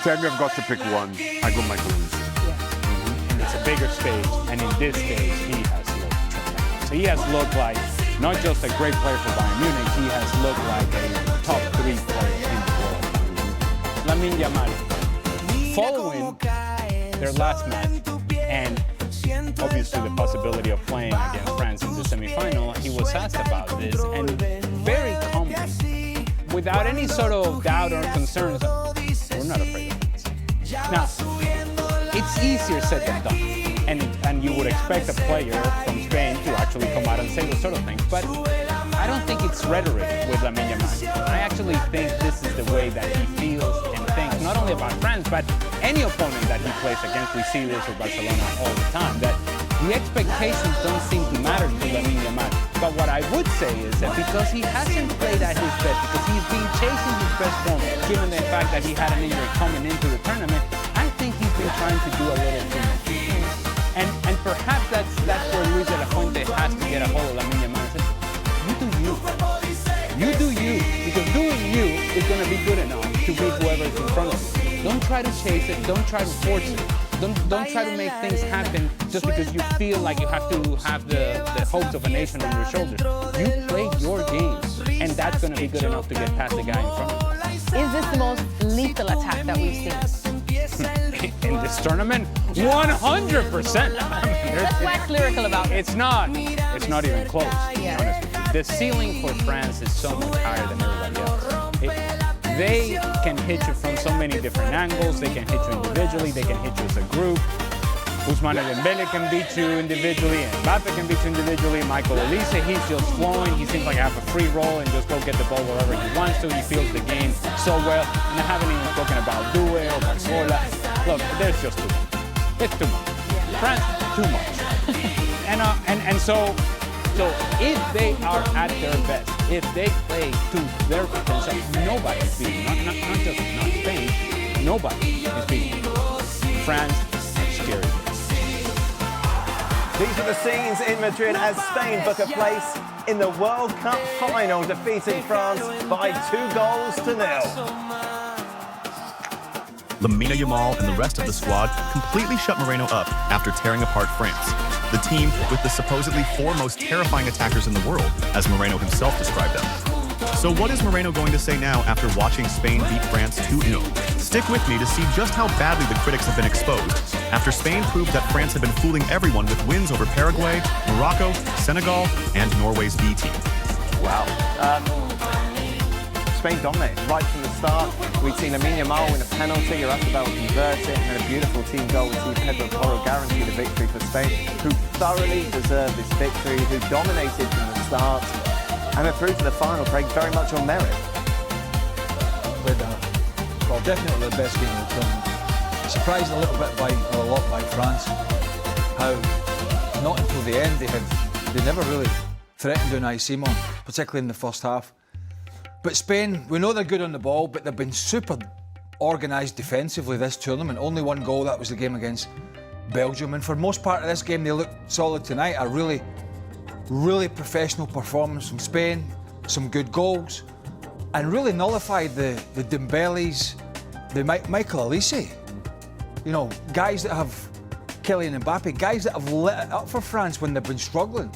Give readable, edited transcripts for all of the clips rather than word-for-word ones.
If I've got to pick one, I go Michael Olise. And it's a bigger stage, and in this stage, he has looked tremendous. He has looked like not just a great player for Bayern Munich, he has looked like a top 3 player in the world. Lamine Yamal, following their last match, and obviously the possibility of playing against France in the semi-final, he was asked about this, and very calmly, without any sort of doubt or concerns, we're not afraid of France. Now, it's easier said than done, and you would expect a player from Spain to actually come out and say those sort of things, but I don't think it's rhetoric with Lamine Yamal. I actually think this is the way that he feels and thinks, not only about France, but any opponent that he plays against. We see this with Barcelona all the time, that the expectations don't seem to matter to Lamine Yamal. But what I would say is that because he hasn't played at his best, because he's been chasing his best form, given the fact that he had an injury coming into the tournament, I think he's been trying to do a little too much. And perhaps that's where Luis de la Fuente has to get a hold of Lamine Yamal and say, you do you. You do you, because doing you is going to be good enough to beat whoever's in front of you. Don't try to chase it. Don't try to force it. Don't try to make things happen just because you feel like you have to have the hopes of a nation on your shoulders. You play your game, and that's going to be good enough to get past the guy in front of you. Is this the most lethal attack that we've seen? In this tournament, 100%. Let's wax lyrical about it. It's not even close, to be honest with you. The ceiling for France is so much higher than everybody else. They can hit you from so many different angles. They can hit you individually. They can hit you as a group. Ousmane Dembele can beat you individually. Mbappe can beat you individually. Michael Olise, he's just flowing. He seems like I have a free roll and just go get the ball wherever he wants to. He feels the game so well. And I haven't even spoken about Due or Barcola. Look, there's just too much. It's too much. France, too much. and so if they are at their best, if they play to their potential, nobody is beating. Not just Spain. Nobody is beating. France is scary. These are the scenes in Madrid as Spain book a place in the World Cup Final, defeating France by 2-0. Lamine Yamal and the rest of the squad completely shut Moreno up after tearing apart France, the team with the supposedly 4 most terrifying attackers in the world, as Moreno himself described them. So what is Moreno going to say now after watching Spain beat France 2-0? Stick with me to see just how badly the critics have been exposed after Spain proved that France had been fooling everyone with wins over Paraguay, Morocco, Senegal, and Norway's B team. Wow. Spain dominated right from the start. We'd seen Lamine Yamal win a penalty, Oyarzabal convert it, and a beautiful team goal with Pedro Porro guaranteed the victory for Spain, who thoroughly deserved this victory, who dominated from the start, and are through to the final, Craig, very much on merit. Well, definitely the best game of the tournament. Surprised a little bit a lot by France. How not until the end they never really threatened Unai Simon, particularly in the first half. But Spain, we know they're good on the ball, but they've been super organised defensively this tournament. Only 1 goal, that was the game against Belgium. And for most part of this game, they looked solid tonight. A really, really professional performance from Spain, some good goals, and really nullified the Dembeles, the Michael Olise. You know, guys that have Kylian Mbappe, guys that have lit it up for France when they've been struggling,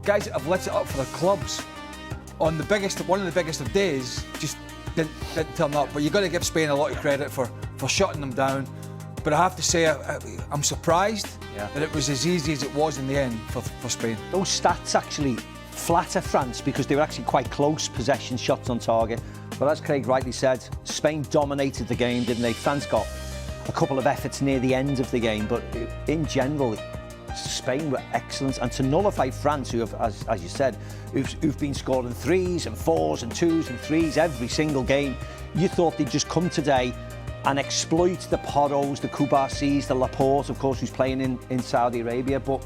guys that have lit it up for their clubs. On the one of the biggest of days, just didn't turn up. But you've got to give Spain a lot of credit for shutting them down. But I have to say, I'm surprised that it was as easy as it was in the end for Spain. Those stats actually flatter France because they were actually quite close possession, shots on target. But as Craig rightly said, Spain dominated the game, didn't they? France got a couple of efforts near the end of the game, but in general, Spain were excellent, and to nullify France, who have, as you said, who've been scoring 3s and 4s and 2s and 3s every single game, you thought they'd just come today and exploit the Porros, the Koubarsis, the Laporte, of course, who's playing in Saudi Arabia, but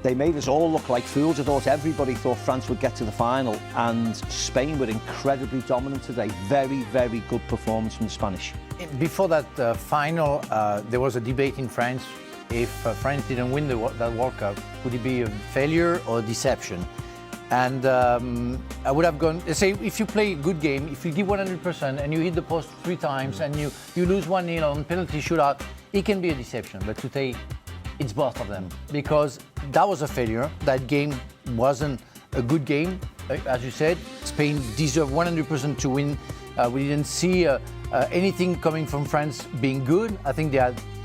they made us all look like fools. I thought everybody thought France would get to the final, and Spain were incredibly dominant today. Very, very good performance from the Spanish. Before that final, there was a debate in France. If France didn't win that World Cup, would it be a failure or a deception? And I would have gone, say, if you play a good game, if you give 100% and you hit the post 3 times and you lose 1-0 on penalty shootout, it can be a deception. But today, it's both of them. Because that was a failure. That game wasn't a good game. As you said, Spain deserved 100% to win. We didn't see anything coming from France being good. I think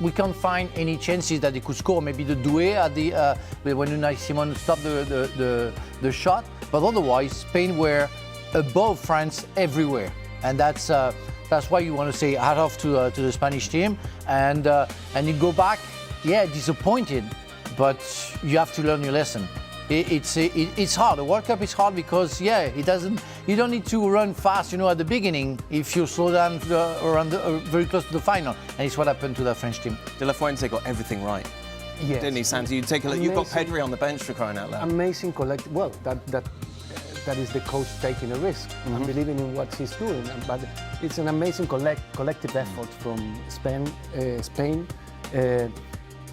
we can't find any chances that they could score. Maybe the doué at the when Unai Simon stopped the shot. But otherwise, Spain were above France everywhere, and that's why you want to say hat off to the Spanish team. And you go back, yeah, disappointed, but you have to learn your lesson. It's hard. The World Cup is hard because, yeah, you don't need to run fast, at the beginning if you slow down very close to the final. And it's what happened to the French team. De La Fuente got everything right. Yes. Didn't he, Santi? You take a look. You've got Pedri on the bench, for crying out loud. Amazing collective. Well, that is the coach taking a risk and believing in what he's doing. But it's an amazing collective effort from Spain.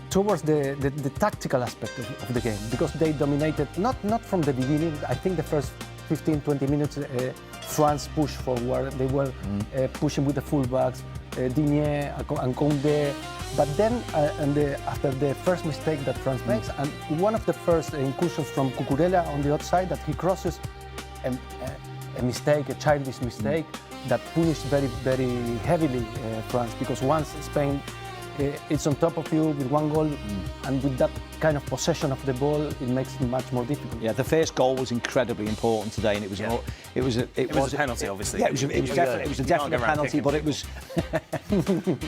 Towards the tactical aspect of the game, because they dominated, not from the beginning. I think the first 15-20 minutes, France pushed forward. They were pushing with the fullbacks, Digne and Koundé. But then, after the first mistake that France makes, and one of the first incursions from Cucurella on the outside, that he crosses a mistake, a childish mistake, that punished very, very heavily France, because once Spain it's on top of you with 1 goal, and with that kind of possession of the ball, it makes it much more difficult. Yeah, the first goal was incredibly important today, and it was a penalty, obviously. Yeah, it was a definite penalty, but it was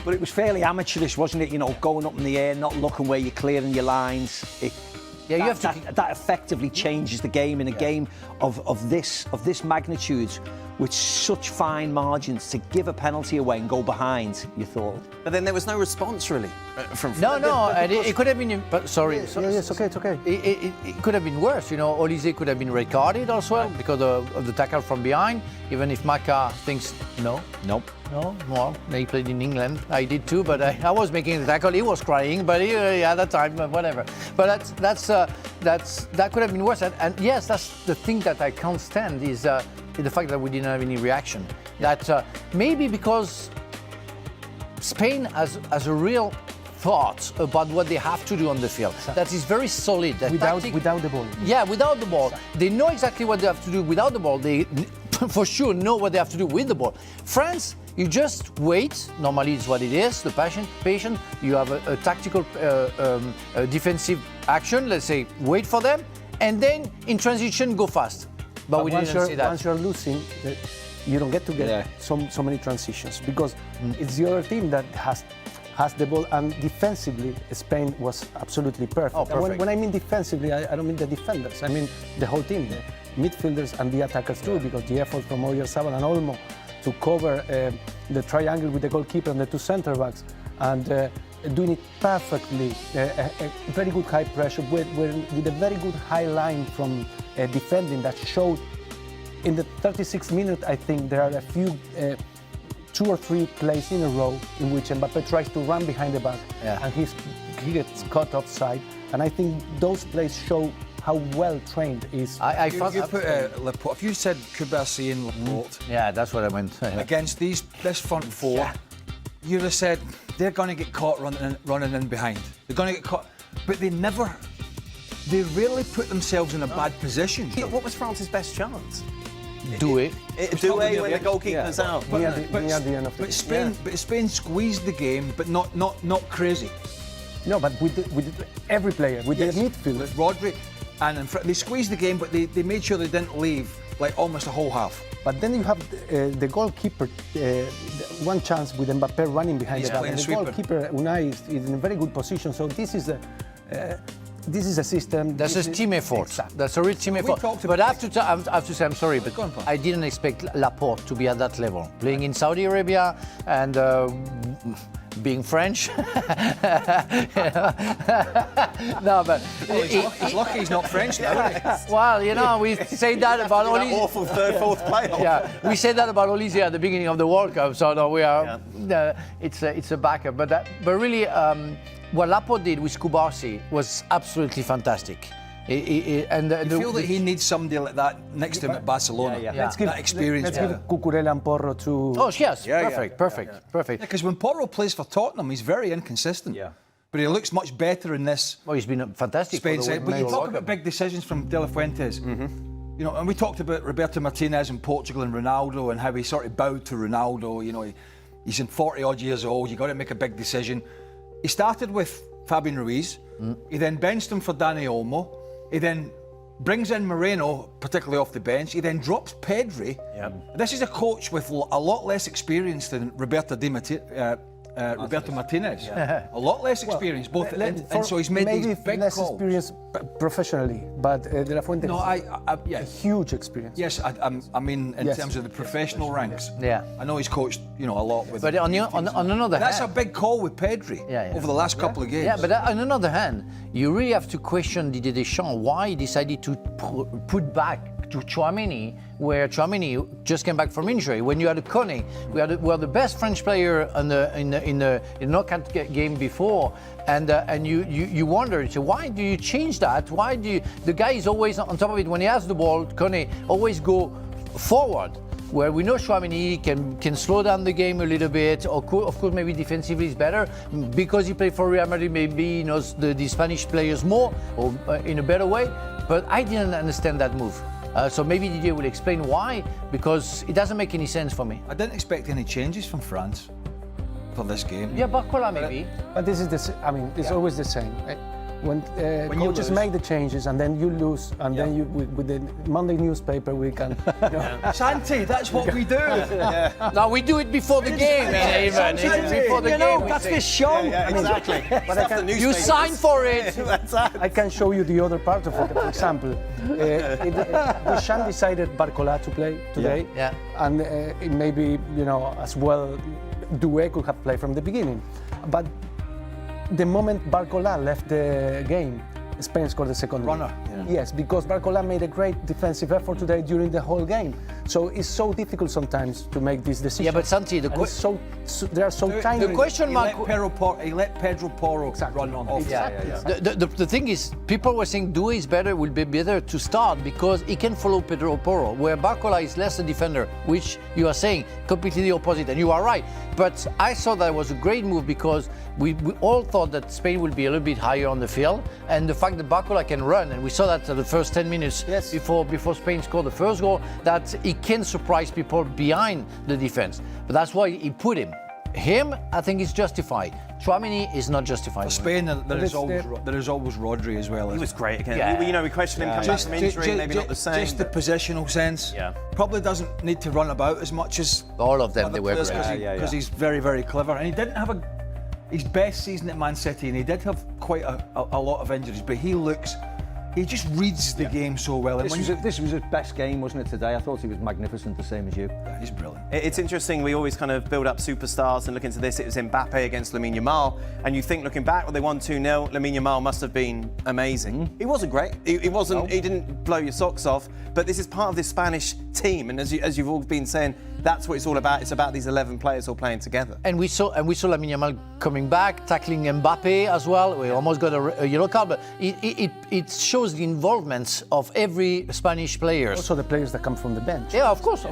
but it was fairly amateurish, wasn't it? Going up in the air, not looking where you're clearing your lines. That effectively changes the game in a game of this magnitude, with such fine margins. To give a penalty away and go behind, you thought. But then there was no response really from. No, it could have been. But sorry, it's okay, it's okay. It could have been worse. Olise could have been red carded as well because of the tackle from behind. Even if Maka thinks no. Well, he played in England. I did too, but I was making the tackle. He was crying, but at that time, whatever. But that could have been worse. And yes, that's the thing that I can't stand is the fact that we didn't have any reaction. That maybe because Spain has a real thought about what they have to do on the field. That is very solid. Without the ball. Yeah, without the ball. They know exactly what they have to do without the ball. They for sure know what they have to do with the ball. France, you just wait. Normally it's what it is, the patient. You have a tactical defensive action, let's say, wait for them, and then in transition go fast. But we didn't see that. Once you're losing, you don't get to get so many transitions, because it's the other team that has the ball, and defensively Spain was absolutely perfect. Oh, perfect. When I mean defensively, I don't mean the defenders. I mean the whole team, the midfielders and the attackers too, because the effort from Oyarzabal and Olmo to cover the triangle with the goalkeeper and the 2 centre backs, and doing it perfectly. A very good high pressure with a very good high line from defending that showed. In the 36th minute, I think there are a few 2 or 3 plays in a row in which Mbappé tries to run behind the back, and he gets caught offside. And I think those plays show how well trained is. You put Laporte. If you said Kubasi and Laporte, that's what I meant. Against this front 4, you'd have said they're going to get caught running in behind. They're going to get caught, but they rarely put themselves in a bad position. What was France's best chance? Doué when the goalkeeper's out. But Spain squeezed the game, but not crazy. No, but with every player, with the midfield. With Rodri, and they squeezed the game, but they made sure they didn't leave like almost a whole half. But then you have the goalkeeper, one chance with Mbappé running behind the back. And the goalkeeper, Unai, is in a very good position. So this is a system. That's a team effort. Exactly. That's a real team effort. But I have to say, I'm sorry, but I didn't expect Laporte to be at that level. Playing in Saudi Arabia and being French. No, but he's lucky he's not French now, isn't he? Well, we say that about Olise. Awful third, fourth playoff. Yeah, we said that about Olise at the beginning of the World Cup. So no, we are. It's a backup, but really, what Laporte did with Kubasi was absolutely fantastic. You feel that he needs somebody like that next to him at Barcelona. Let's give that experience. Let's give Cucurella and Porro to. Oh yes, perfect. Because when Porro plays for Tottenham, he's very inconsistent. Yeah. But he looks much better in this. Well, he's been fantastic. Spain side. But you talk about big decisions from De La Fuentes. You know, and we talked about Roberto Martinez in Portugal and Ronaldo and how he sort of bowed to Ronaldo. You know, he's in 40 odd years old. You got to make a big decision. He started with Fabian Ruiz. He then benched him for Dani Olmo. He then brings in Moreno, particularly off the bench. He then drops Pedri. This is a coach with a lot less experience than Roberto Martinez. A lot less experience, and so he's made these big less calls. experience professionally, but De La Fuente yeah. a huge experience. Yes, I mean in terms of the professional ranks. Yeah. I know he's coached, you know, a lot with. But on another that's hand, a big call with Pedri over the last couple of games. Yeah, but on another hand, you really have to question Didier Deschamps why he decided to put back to Tchouaméni, where Tchouaméni just came back from injury. When you had Kone, we were the best French player in the knockout game before, and you wonder, so why do you change that? Why do the guy is always on top of it when he has the ball? Kone always go forward. Where we know Tchouaméni can slow down the game a little bit, or of course maybe defensively is better because he played for Real Madrid. Maybe he knows the Spanish players more or in a better way. But I didn't understand that move. So maybe Didier will explain why, because it doesn't make any sense for me. I didn't expect any changes from France for this game. Yeah, Barcola maybe. But this is it's always the same. When coaches lose. make the changes and then you lose, and then you with the Monday newspaper we can. Santi, that's what we do. No, we do it before the game, even. It's before the game. That's the show. Exactly. But You sign for it. I can show you the other part of it. For example, Deschamps decided Barcola to play today, and maybe as well, Doué could have played from the beginning, but the moment Barcola left the game, Spain scored the second runner. Yes, because Barcola made a great defensive effort today during the whole game. So it's so difficult sometimes to make these decisions. Yeah, but Santi, they are so tiny. The question mark. He let Pedro Porro run on. Exactly. The thing is, people were saying Doué is better, will be better to start because he can follow Pedro Porro, where Barcola is less a defender, which you are saying completely the opposite, and you are right. But I thought that was a great move because we all thought that Spain would be a little bit higher on the field, and the fact that Barcola can run, and we saw that the first 10 minutes before Spain scored the first goal, that he can surprise people behind the defense. But that's why he put him. I think is justified. Tchouaméni is not justified. For Spain, there is always Rodri as well. He was great again. We questioned him coming back from injury, maybe not the same. Just the positional sense. Probably doesn't need to run about as much as all of them. They were great. Because he's very, very clever, and he didn't have his best season at Man City, and he did have quite a lot of injuries, but he just reads the game so well. This was his best game, wasn't it, today? I thought he was magnificent, the same as you. Yeah, he's brilliant. It's interesting, we always kind of build up superstars and look into this. It was Mbappe against Lamine Yamal, and you think, looking back, when they won 2-0, Lamine Yamal must have been amazing. He wasn't great. He didn't blow your socks off, but this is part of this Spanish team, and as you've all been saying, that's what it's all about. It's about these 11 players all playing together. And we saw Lamine Yamal coming back, tackling Mbappe as well. We almost got a yellow card, but it shows the involvement of every Spanish player. Also the players that come from the bench. Yeah, of course.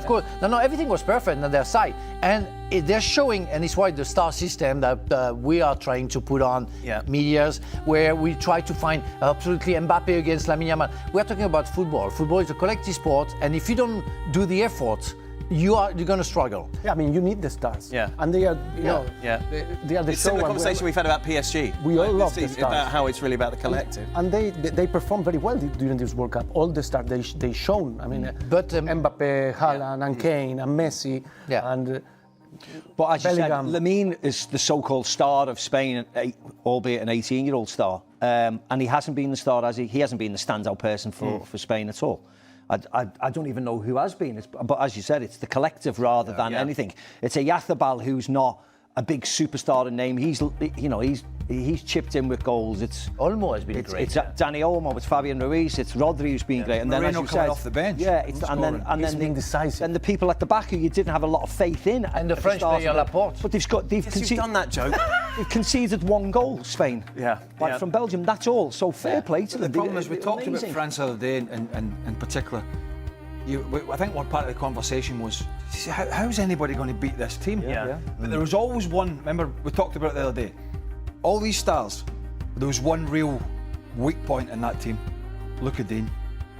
No, everything was perfect on their side. And they're showing, and it's why the star system that we are trying to put on medias, where we try to find absolutely Mbappe against Lamine Yamal. We're talking about football. Football is a collective sport, and if you don't do the effort, you're going to struggle. Yeah, I mean, you need the stars. Yeah. And they are, they are the it's show. similar conversation we've had about PSG. We all love the stars. About how it's really about the collective. And they performed very well during this World Cup. All the stars they shown. I mean, but Mbappe, Haaland, and Kane, and Messi, and. But as you said, Bellingham. Lamine is the so-called star of Spain, albeit an 18-year-old star. And he hasn't been the star, has he? He hasn't been the standout person for Spain at all. I don't even know who has been. But as you said, it's the collective rather than anything. It's a Yathabal who's not a big superstar in name. He's chipped in with goals. It's Olmo has been great. It's Dani Olmo, it's Fabian Ruiz, it's Rodri who's been great, and then as Moreno you coming said, off the bench. and then being decisive. And the people at the back who you didn't have a lot of faith in, and the French player Laporte. But they've You've done that joke. They conceded 1 goal, Spain. Yeah. From Belgium, that's all. So fair play to The them. problem is we talked about Amazing. France the other day, in particular. I think one part of the conversation was, how's anybody going to beat this team? Yeah. But there was always one. Remember, we talked about it the other day. All these stars, there was one real weak point in that team. Luka Dean,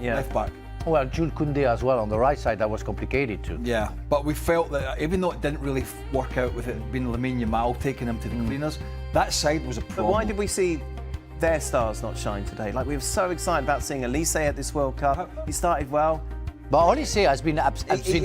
left back. Well, Jules Koundé as well on the right side. That was complicated too. Yeah, but we felt that even though it didn't really work out with it being Lamine Yamal taking him to the cleaners, that side was a problem. But why did we see their stars not shine today? Like, we were so excited about seeing Elise at this World Cup. He started well. But Olise has been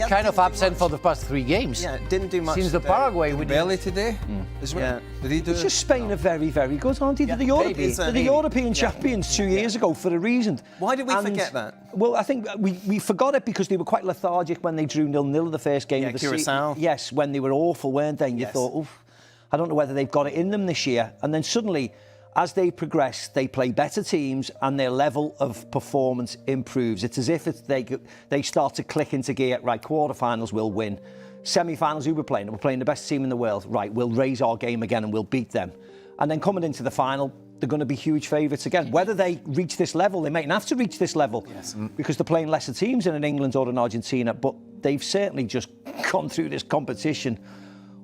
kind of absent for the past 3 games. Yeah, didn't do much Since the today. Paraguay, we Belly today? Yeah. Did he do It's just Spain are very, very good, aren't they? They're the European champions 2 years ago for a reason. Why did we forget that? Well, I think we forgot it because they were quite lethargic when they drew 0-0 the first game of the season. Curaçao. Yes, when they were awful, weren't they? And you thought, oof, I don't know whether they've got it in them this year. And then suddenly, as they progress, they play better teams and their level of performance improves. It's as if they start to click into gear. Right, quarterfinals, we'll win. Semi-finals, who we're playing? We're playing the best team in the world. Right, we'll raise our game again and we'll beat them. And then coming into the final, they're going to be huge favourites again. Whether they reach this level, they mightn't have to reach this level because they're playing lesser teams in an England or an Argentina, but they've certainly just gone through this competition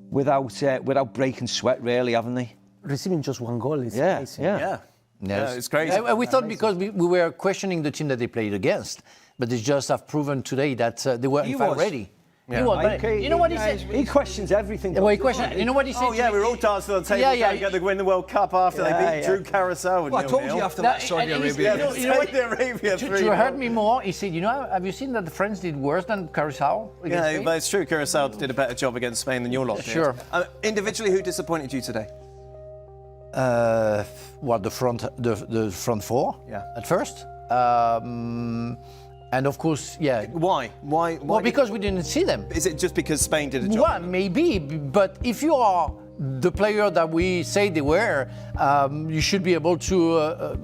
without breaking sweat, really, haven't they? Receiving just 1 goal is amazing. Yeah, it's crazy. We thought because we were questioning the team that they played against, but they just have proven today that they were in fact ready. He was, but you know what he said? He questions everything. Well, he questioned. You know what he said? Oh yeah, we were all dancing on the table together to win the World Cup after they beat Drew Curaçao. Well, I told you after that Saudi Arabia. Saudi Arabia. To hurt me more, he said, have you seen that the French did worse than Curaçao? Yeah, but it's true. Curaçao did a better job against Spain than your lot did. Sure. Individually, who disappointed you today? The front four. Yeah. At first. And of course, Why? Well, because we didn't see them. Is it just because Spain did a job? Well, maybe, but if you are the player that we say they were, you should be able to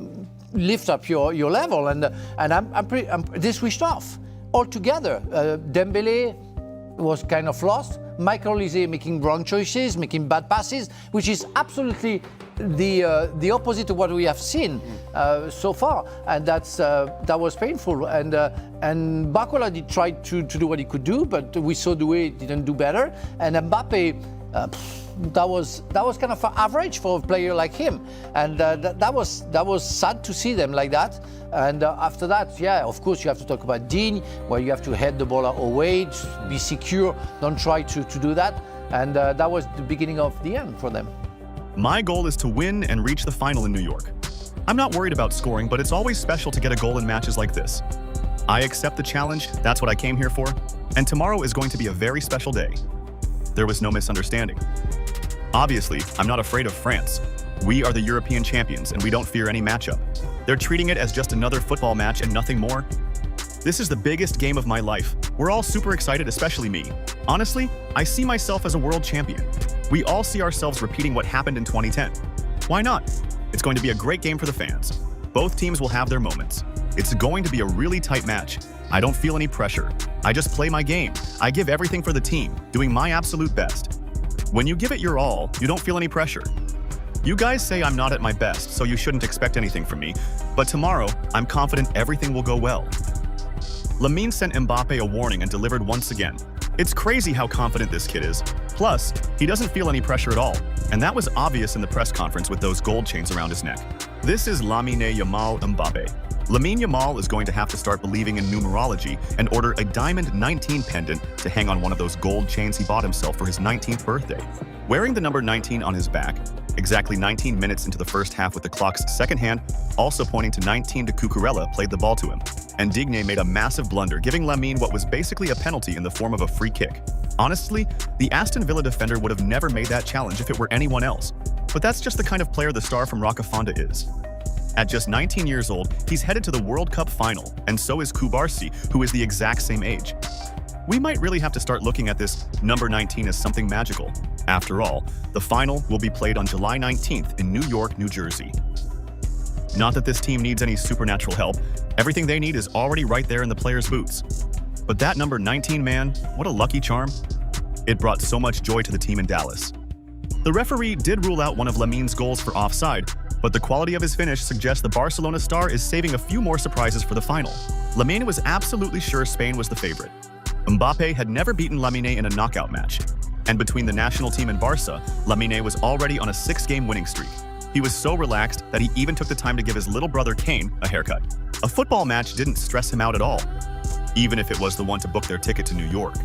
lift up your level. And they switched off altogether. Dembele was kind of lost. Michael Olise making wrong choices, making bad passes, which is absolutely the opposite of what we have seen so far, and that was painful. And Barcola did try to do what he could do, but we saw the way he didn't do better. And Mbappe, that was kind of average for a player like him, and that was sad to see them like that. And after that, of course you have to talk about Dean, where you have to head the ball away, be secure, don't try to do that. And that was the beginning of the end for them. My goal is to win and reach the final in New York. I'm not worried about scoring, but it's always special to get a goal in matches like this. I accept the challenge, that's what I came here for, and tomorrow is going to be a very special day. There was no misunderstanding. Obviously, I'm not afraid of France. We are the European champions, and we don't fear any matchup. They're treating it as just another football match and nothing more. This is the biggest game of my life. We're all super excited, especially me. Honestly, I see myself as a world champion. We all see ourselves repeating what happened in 2010. Why not? It's going to be a great game for the fans. Both teams will have their moments. It's going to be a really tight match. I don't feel any pressure. I just play my game. I give everything for the team, doing my absolute best. When you give it your all, you don't feel any pressure. You guys say I'm not at my best, so you shouldn't expect anything from me. But tomorrow, I'm confident everything will go well. Lamine sent Mbappe a warning and delivered once again. It's crazy how confident this kid is. Plus, he doesn't feel any pressure at all, and that was obvious in the press conference with those gold chains around his neck. This is Lamine Yamal Mbappe. Lamine Yamal is going to have to start believing in numerology and order a diamond 19 pendant to hang on one of those gold chains he bought himself for his 19th birthday. Wearing the number 19 on his back, exactly 19 minutes into the first half with the clock's second hand, also pointing to 19 to Cucurella, played the ball to him. And Digne made a massive blunder, giving Lamine what was basically a penalty in the form of a free kick. Honestly, the Aston Villa defender would have never made that challenge if it were anyone else. But that's just the kind of player the star from Roccafonda is. At just 19 years old, he's headed to the World Cup final, and so is Kubarsi, who is the exact same age. We might really have to start looking at this number 19 as something magical. After all, the final will be played on July 19th in New York, New Jersey. Not that this team needs any supernatural help. Everything they need is already right there in the players' boots. But that number 19 man, what a lucky charm. It brought so much joy to the team in Dallas. The referee did rule out one of Lamine's goals for offside, but the quality of his finish suggests the Barcelona star is saving a few more surprises for the final. Lamine was absolutely sure Spain was the favorite. Mbappe had never beaten Lamine in a knockout match, and between the national team and Barca, Lamine was already on a 6-game winning streak. He was so relaxed that he even took the time to give his little brother Kane a haircut. A football match didn't stress him out at all, even if it was the one to book their ticket to New York.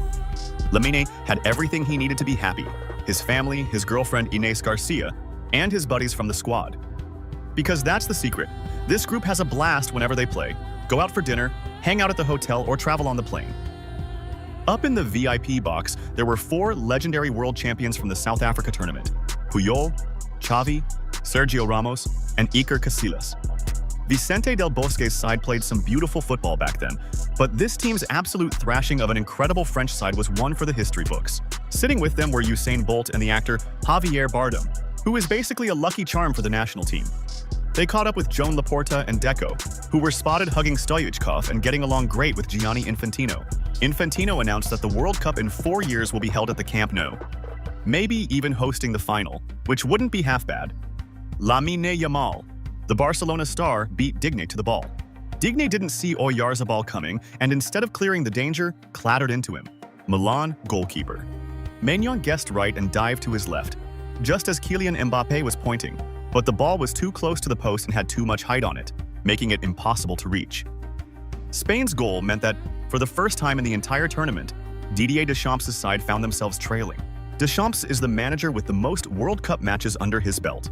Lamine had everything he needed to be happy: his family, his girlfriend Inés Garcia, and his buddies from the squad. Because that's the secret. This group has a blast whenever they play, go out for dinner, hang out at the hotel, or travel on the plane. Up in the VIP box, there were 4 legendary world champions from the South Africa tournament: Puyol, Xavi, Sergio Ramos, and Iker Casillas. Vicente Del Bosque's side played some beautiful football back then, but this team's absolute thrashing of an incredible French side was one for the history books. Sitting with them were Usain Bolt and the actor Javier Bardem, who is basically a lucky charm for the national team. They caught up with Joan Laporta and Deco, who were spotted hugging Stoichkov and getting along great with Gianni Infantino. Infantino announced that the World Cup in 4 years will be held at the Camp Nou, maybe even hosting the final, which wouldn't be half bad. Lamine Yamal, the Barcelona star, beat Digne to the ball. Digne didn't see Oyarzabal coming, and instead of clearing the danger, clattered into him. Milan goalkeeper. Maignan guessed right and dived to his left, just as Kylian Mbappe was pointing, but the ball was too close to the post and had too much height on it, making it impossible to reach. Spain's goal meant that, for the first time in the entire tournament, Didier Deschamps' side found themselves trailing. Deschamps is the manager with the most World Cup matches under his belt.